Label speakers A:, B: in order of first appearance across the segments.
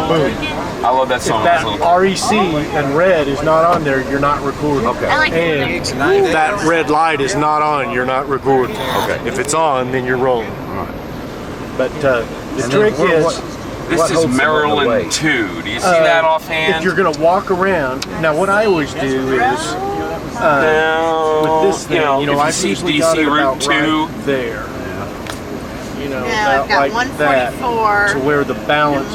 A: boom.
B: I love that song.
A: If that REC and red is not on there, you're not recording.
B: Okay.
A: And that red light is not on, you're not recording.
B: Okay.
A: If it's on, then you're rolling. But the trick is...
B: This is Maryland 2. Do you see that offhand?
A: If you're going to walk around, now what I always do is, with this thing, I've usually got it about right there.
C: I've got
A: like
C: 144
A: to where the balance,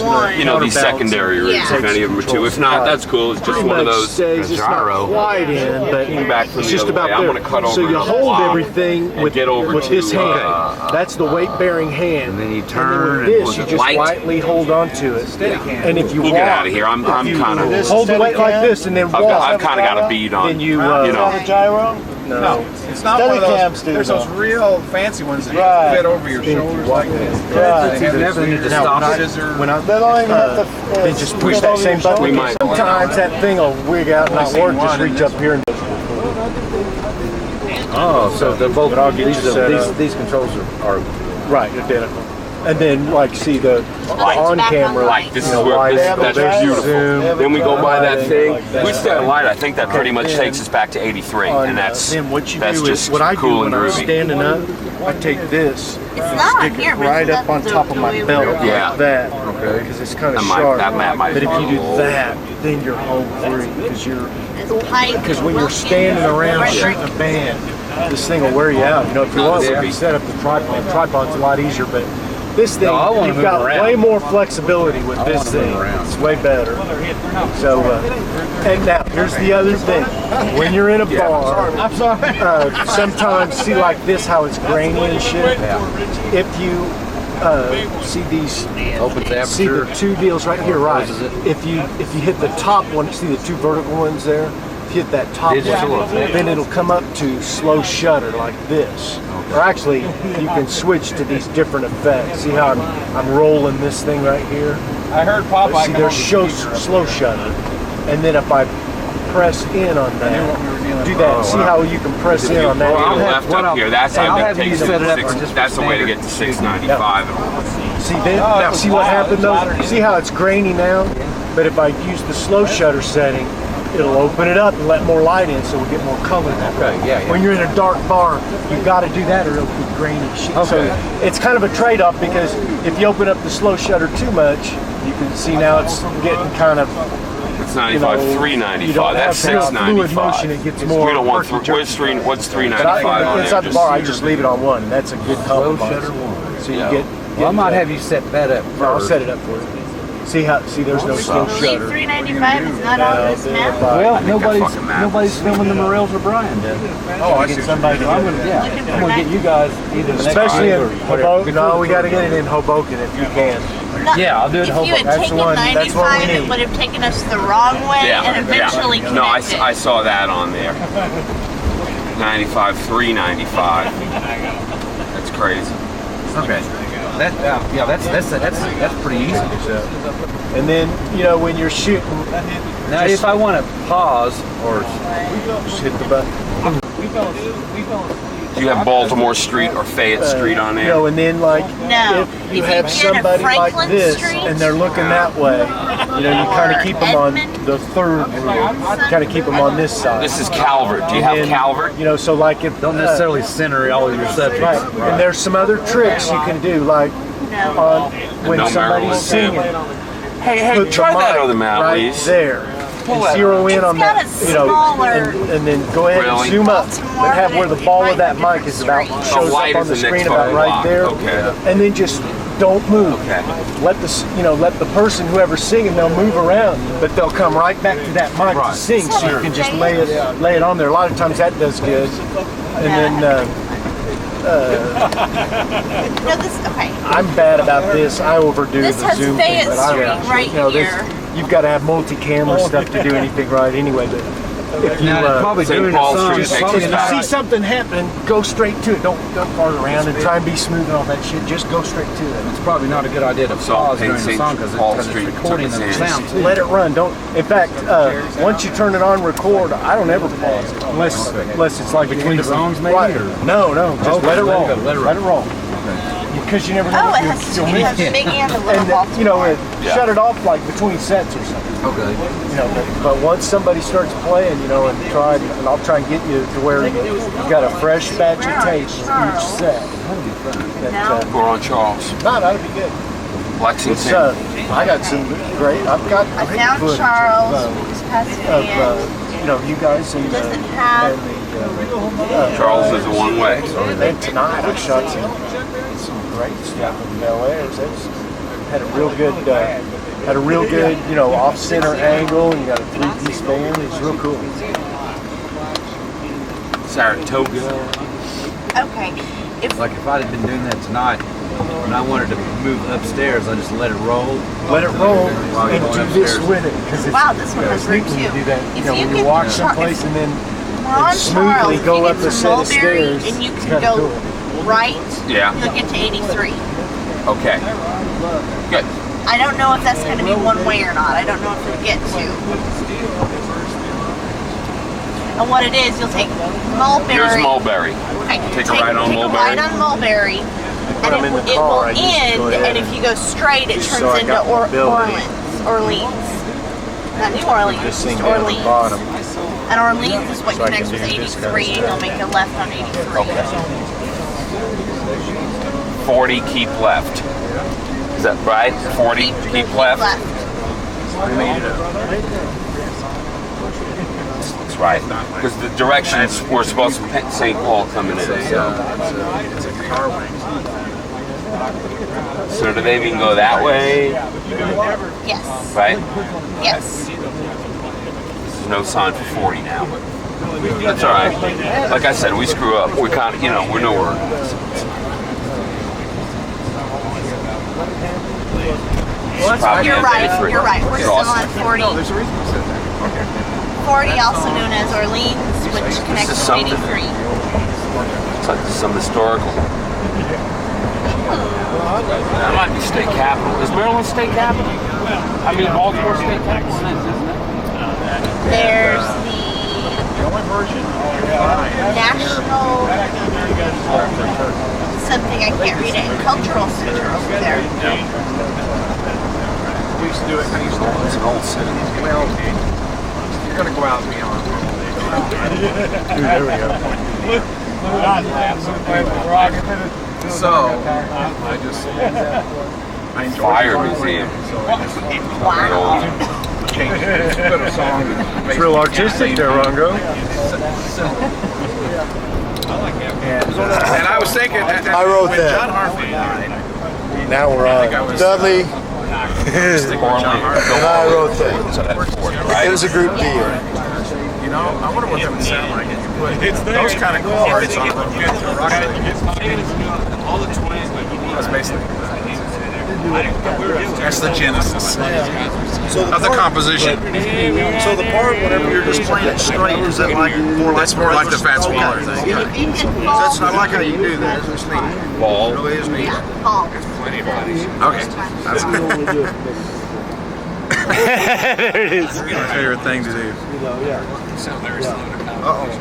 B: these secondary roots, if any of them are two. If not, that's cool. It's just one of those gyro.
A: It's not quite in, but it's just about there.
B: I'm going to cut over.
A: So you hold everything with this hand. That's the weight-bearing hand.
D: And then you turn.
A: And with this, you just lightly hold onto it. And if you
B: we'll get out of here. I'm kind of
A: hold the weight like this, and then walk.
B: I've kind of got a bead on.
A: Then you,
E: a gyro.
A: No,
E: it's not one of those. There's those real fancy ones that fit over your shoulders like this.
D: You never need to stop scissors.
A: When I then just push that same button. Sometimes that thing will wig out and not work. Just reach up here and.
D: Oh, so they're both. These controls are
A: right, identical. And then, see the on-camera
B: light. This is where that's beautiful. Then we go by that thing. We stay at light. I think that pretty much takes us back to '83, and that's just cool and groovy.
A: Standing up, I take this,
C: stick
A: it right up on top of my belt, like that, because it's kind of sharp. But if you do that, then you're home free, because when you're standing around shooting a band, this thing will wear you out. If you want to set up the tripod, tripod's a lot easier, but this thing, you've got way more flexibility with this thing. It's way better. So, and now, here's the other thing. When you're in a bar, sometimes, see like this, how it's grainy and shit? If you see these, see the two deals right here, right? If you hit the top one, see the two vertical ones there? Hit that top one, then it'll come up to slow shutter like this. Or actually, you can switch to these different effects. See how I'm rolling this thing right here?
E: I heard Popeye.
A: See, there's slow shutter. And then if I press in on that, do that. See how you can press in on that?
B: Well, left up here. That's how that takes that's the way to get to 695.
A: See, now see what happened though? See how it's grainy now? But if I use the slow shutter setting, it'll open it up and let more light in, so we get more color that way. When you're in a dark bar, you've got to do that or it'll be grainy shit. So it's kind of a trade-off, because if you open up the slow shutter too much, you can see now it's getting kind of...
B: It's 95, 395. That's 695.
A: Motion, it gets more.
B: We don't want what's 395 on
A: inside the bar, I just leave it on one. That's a good color. So you get.
D: Well, I might have you set that up first.
A: I'll set it up for you. See there's no slow shutter.
C: 395 is not on this map.
D: Well, nobody's filming the Morels or Brian did.
E: Oh, I see.
D: I'm gonna get you guys either the
A: especially in Hoboken. No, we got to get it in Hoboken if you can.
D: Yeah, I'll do it in Hoboken.
C: If you had taken 95, it would have taken us the wrong way and eventually connected.
B: No, I saw that on there. 95, 395. That's crazy.
D: Okay. That's pretty easy.
A: And then when you're shooting,
D: now if I want to pause or
A: just hit the button.
B: Do you have Baltimore Street or Fayette Street on there?
A: And then if you have somebody like this and they're looking that way, you kind of keep them on the third room, kind of keep them on this side.
B: This is Calvert. Do you have Calvert?
A: So like if
D: don't necessarily center all of your subjects.
A: Right. And there's some other tricks you can do, like when somebody's singing.
B: Hey, try that other map,
A: right
B: please.
A: There. And zero in on that, and then go ahead and zoom up, but have where the ball of that mic is about, shows up on the screen about right there, and then just don't move. Let the person, whoever's singing, they'll move around, but they'll come right back to that mic to sing, so you can just lay it on there. A lot of times that does good, and then. I'm bad about this. I overdo the zoom thing, but you've got to have multi-camera stuff to do anything right anyway. But if you
D: probably doing
A: if you see something happening, go straight to it. Don't fart around and try and be smooth and all that shit. Just go straight to it.
D: It's probably not a good idea to pause during the song because it's recording the sound too.
A: Let it run. Don't. In fact, once you turn it on record, I don't ever pause unless it's like
D: between the songs, maybe.
A: Right. No. Just let it roll.
D: Let it roll.
A: You because you never know.
C: Oh, it has a big and a little Baltimore.
A: You know, shut it off like between sets or something.
D: Okay.
A: You know, but once somebody starts playing, you know, and I'll try and get you to where you've got a fresh batch of tapes each set.
B: We're on Charles.
A: No, that'd be good.
B: Lexington.
A: I got some great. I've got
C: I
A: great
C: found
A: footage
C: Charles
A: of,
C: this past
A: of
C: weekend.
A: you know, you guys and
C: Doesn't have
B: Charles is a one-way.
A: And then tonight I shot some great stuff in Bel Air. Had a real good, you know, off-center angle, and you got a 3-piece band. It's real cool.
B: Saratoga.
C: Okay.
D: Like if I'd have been doing that tonight, and I wanted to move upstairs, I just let it roll.
A: Let it roll and do this
D: upstairs.
A: with it, because it's
C: Wow, this one has room
A: sneaky
C: too.
A: to do that.
C: If
A: You know,
C: you
A: when
C: get
A: you walk
C: the
A: someplace and then
C: We're on
A: smoothly
C: Charles.
A: go
C: You
A: up
C: get
A: a
C: from
A: set of
C: Mulberry,
A: stairs.
C: and you
A: It's
C: can
A: kinda
C: go
A: cool.
C: right.
B: Yeah.
C: You'll get to 83.
B: Okay. Good.
C: I don't know if that's going to be one way or not. I don't know if you'll get to. And what it is, you'll take Mulberry.
B: Here's Mulberry.
C: Okay.
B: Take a right on
C: Take
B: Mulberry.
C: a right on Mulberry.
A: When I'm in
C: And
A: the
C: it
A: car,
C: will
A: I just go
C: end,
A: ahead
C: and if you go straight, it
A: just
C: turns
A: so I
C: into
A: got mobility.
C: Orleans. Not New Orleans,
A: This
C: just
A: thing down at the
C: Orleans.
A: bottom.
C: And Orleans is what
A: So I can
C: connects with
A: do this
C: 83,
A: kind of
C: and you'll make a left on 83.
B: 40, keep left. Is that right? 40, keep left? That's right. Because the directions we're supposed to St. Paul coming in. So do they even go that way?
C: Yes.
B: Right?
C: Yes.
B: There's no sign for 40 now, but that's all right. Like I said, we screw up. We kind of, you know, we're nowhere.
C: You're right. You're right. We're still on 40. 40, also known as Orleans, which connects with 83.
B: It's like some historical. That might be state capital. Is Maryland state capital? I mean, Baltimore state capital.
C: There's the National something, I can't read it, Cultural Center over there.
E: We used to do it.
B: It's an old city.
E: Well, you're going to go out beyond.
A: There we go.
E: So, I enjoy
B: Fire museum.
C: Wow.
E: put a song.
A: It's real artistic there, Rongo.
E: And I was thinking,
A: I wrote
E: when
A: that.
E: John Harvey died,
A: Now we're on. Dudley. And I wrote that. It was a group deal.
E: you know, I wonder what that would sound like if you put those kind of chords on That's basically. That's the genesis of the composition.
F: So the part whenever you're just playing it straight, is that like more like
E: That's more like the Fats Waller thing.
F: That's not like how you do that. It's neat.
B: Ball.
F: It really is neat.
C: Paul.
E: Okay. That's my favorite thing to do.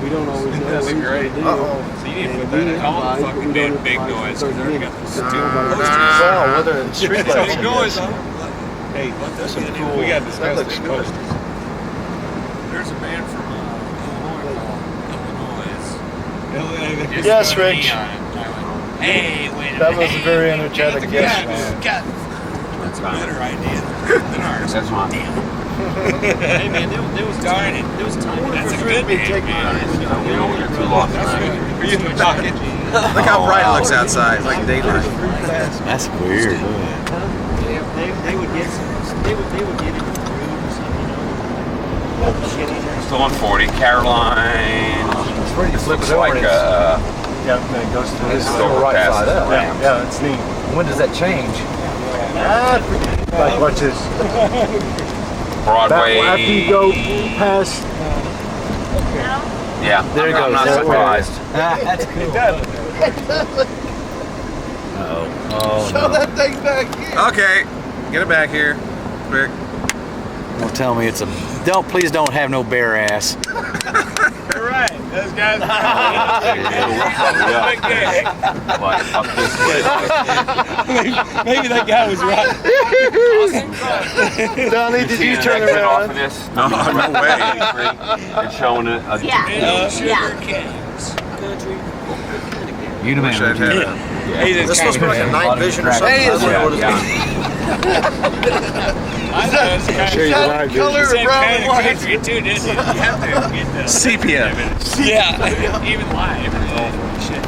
F: We don't always know. That's great.
G: So you need to put that in. All the fucking big noise. Because we got the
A: Whether it's street lights.
G: big noise.
F: Hey, that's some cool.
G: We got
F: That
G: discussed
F: looks
G: it.
F: good.
G: There's a band from Illinois.
A: Yes, Rich.
G: Hey, wait a minute.
A: That was a very energetic yes, man.
G: Got
B: That's
G: a
B: fine.
G: better idea than ours.
B: That's fine.
G: Hey man, there was time. There was time. That's a good band, man.
B: We don't get too lost tonight.
G: Are you talking?
E: Look how bright it looks outside. It's like daylight.
D: That's weird.
F: They would get they would get into grooves and
B: Still on 40. Caroline.
A: It's where you flip
B: Looks
A: it over.
B: like
A: and it's- yeah, and then it goes to this.
B: it's over past the
A: Yeah,
B: Rams.
A: yeah, it's neat.
D: When does that change?
A: Like, watch this.
B: Broadway.
A: After you go past,
B: Yeah.
A: There it
B: I'm
A: goes.
B: not
A: There it
B: surprised.
D: That's cool. Oh,
F: show that thing back here.
E: Okay, get it back here, Rick.
D: don't tell me it's a. Please don't have no bare ass.
G: All right. Those guys. Maybe that guy was right.
A: Donnie, did you turn around?
B: No, no way. It's showing it.
G: Sugar Kings.
D: You the man.
E: This looks like a night vision or something.
A: Show you the night vision.
G: Color brown and white. You too, didn't you? You have to get the
E: Sepia.
G: Yeah, even live. Shit.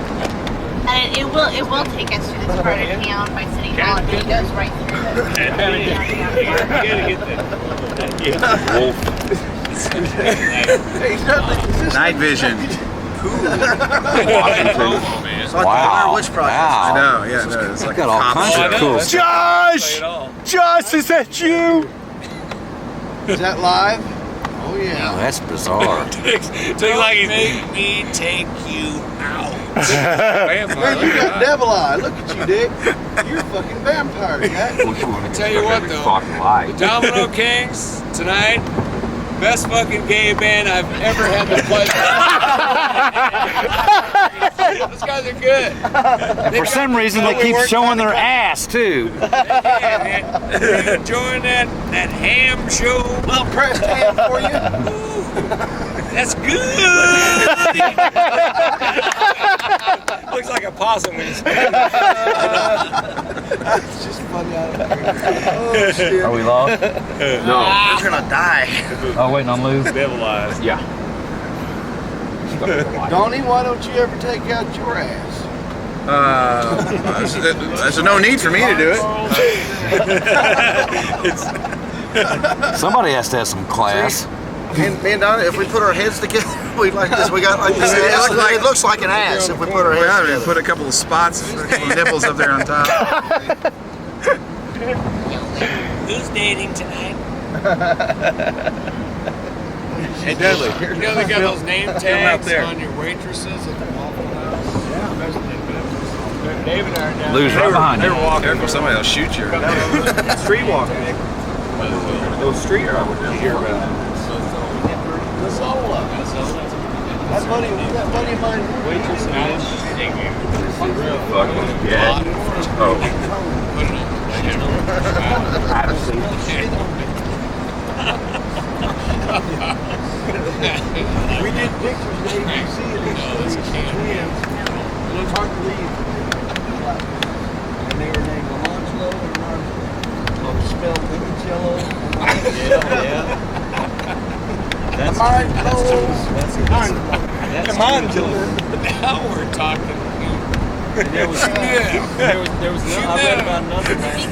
C: And it will take us to this part of town by City Hall. It goes right through
G: You gotta get the
E: Night vision.
D: Wow.
E: Witch project.
D: Wow.
E: I know, yeah, no, it's like
D: Got all kinds of cool stuff.
A: Josh! Josh, is that you?
F: Is that live? Oh
D: Oh,
F: yeah.
D: that's bizarre.
G: Don't make me take you out.
F: Man, you got devil eye. Look at you, Dick. You're a fucking vampire, Jack.
G: Tell you what though, the Domino Kings tonight, best fucking gay band I've ever had the pleasure. Those guys are good.
D: And for some reason, they keep showing their ass too.
G: Yeah, you enjoying that ham show?
F: Little pressed ham for you.
G: Ooh, that's good. Looks like a possum when you say it.
F: That's just funny out of Oh shit.
D: Are we lost?
B: No.
E: You're gonna die.
D: Oh, waiting on Lou.
G: Devil eyes.
B: Yeah.
F: Donnie, why don't you ever take out your ass?
E: There's no need for me to do it.
D: Somebody has to have some class.
E: Me and Donna, if we put our heads together, we like this. We got like this. It looks like an ass if we put our heads together. Put a couple of spots, nipples up there on top.
G: Who's dating tonight? Hey Dudley, you know they got those name tags on your waitresses at the Waffle House? Yeah. David and I are down
D: Lou's right behind you.
E: They're walking. Careful, somebody will shoot you.
A: Street walking. Those street walkers you hear about.
F: That buddy of mine.
G: waitress and
B: Yeah. Oh.
F: We did pictures of ABC and these twins. It was hard to believe. And they were named Alonzo and spelled Limoncello. Yeah. That's Come on, Joe.
G: now we're talking.
F: There was I read about another man.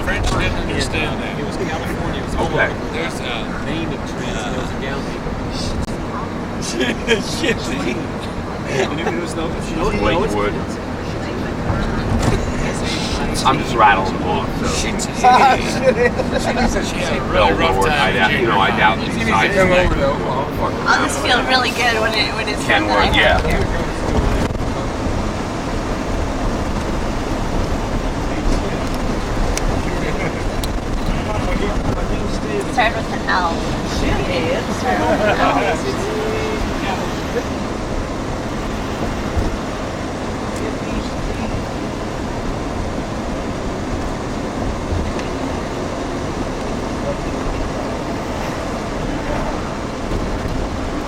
G: French didn't understand that.
F: It was California. It was
B: Okay.
G: There's a
F: name of trends. There was a gal named
G: shit.
F: and it was no
B: Lakewood. I'm just rattling them off. So.
G: She had a really rough
B: Bellboard,
G: time.
B: I doubt these guys.
G: Come over though.
C: I'll just feel really good when it's
B: Kenworth, yeah.
C: Started with an L. Started with an L.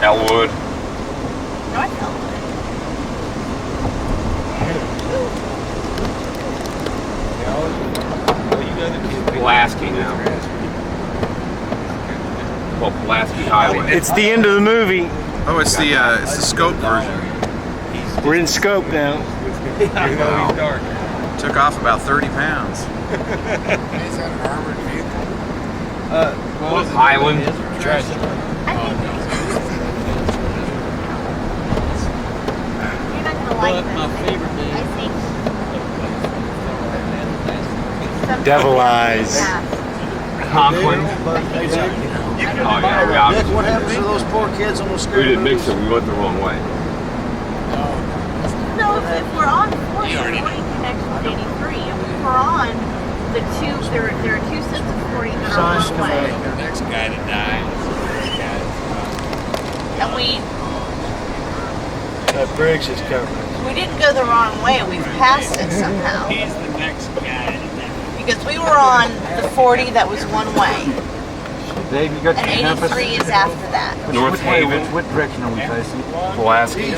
B: Elwood.
C: North Elwood.
B: Pulaski now. Well, Pulaski Highway.
A: It's the end of the movie.
E: Oh, it's the scope version.
A: We're in scope now.
B: Wow.
E: Took off about 30 pounds.
G: Is that an armored vehicle?
B: Highland.
C: I think you're not gonna like this.
F: my favorite name.
C: I think
A: Devil eyes.
C: yeah.
B: Conklin. Oh yeah, we obviously.
E: What happens to those poor kids on those
B: We
E: screens?
B: didn't mix it. We went the wrong way.
C: No, if we're on 40, 40 connects with 83. If we're on the two, there are two sets of 40 that are one way.
G: The next guy to die.
C: And we
A: Briggs is coming.
C: We didn't go the wrong way. We've passed it somehow.
G: He's the next guy.
C: Because we were on the 40 that was one way.
D: Dave, you got
C: And
D: your compass?
C: 83 is after that.
B: North
D: Which way,
B: Haven.
D: what direction are we facing?
B: Pulaski.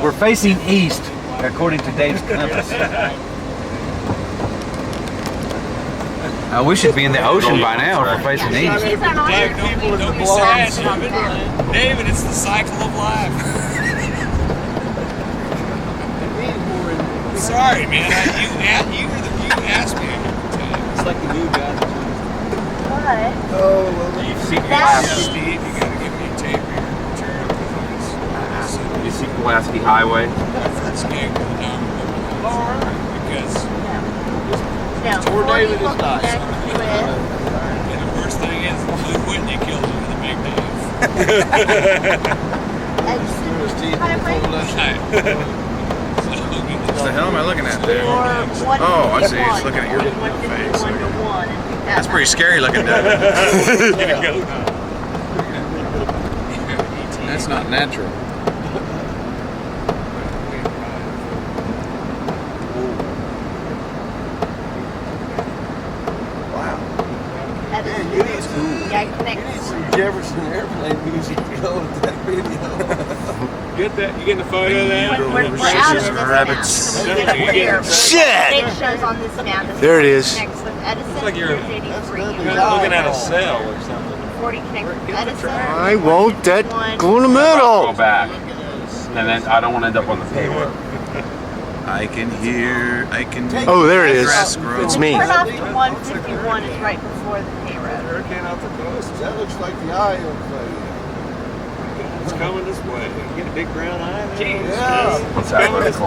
D: We're facing east, according to Dave's compass. We should be in the ocean by now if we're facing east.
C: These are not
G: David,
C: people
G: don't be
C: who
G: sad,
C: passed from
G: David.
C: them.
G: David, it's the cycle of life. Sorry, man. You asked me.
F: It's like the new guy.
C: What?
B: You see
C: That's-
B: Pulaski.
G: Steve, you gotta give me a tape here.
B: You see Pulaski Highway.
G: It's getting down because
C: No,
F: Poor
C: 40
F: David is
C: looking
F: nice.
C: next to it.
G: and the worst thing is Luke Whitney killed him with a big knife.
C: Edison
F: His teeth
C: Highway.
F: full of that shit.
E: What the hell am I looking at there?
C: Or
E: Oh, I see. It's
C: 151.
E: looking at your
C: 151
E: face.
C: to 1 and pick that
E: That's pretty scary looking, Doug. That's not natural.
C: Edison.
F: You need some,
C: Yeah,
F: you
C: connect.
F: need some Jefferson airplane music to go with that video.
G: Get that? You getting the photo of that?
C: We're out of this now,
A: rabbits.
C: so we get up here.
A: Shit!
C: It shows on this map.
A: There it is.
C: Connects with Edison.
G: like you're-
C: Here's 83.
F: That's
G: You're looking at a cell or something.
C: 40 connects with Edison.
A: I won't. That go in the
B: Go
A: middle.
B: back. And then I don't want to end up on the pavement.
E: I can hear.
A: Oh, there it is.
E: Grass grow.
A: It's me.
C: Turn off to 151 is right before the pay road.
F: Hurricane off the coast. That looks like the eye of
G: It's coming this way. You get a big brown eye there.
F: yeah.
B: What's that vertical?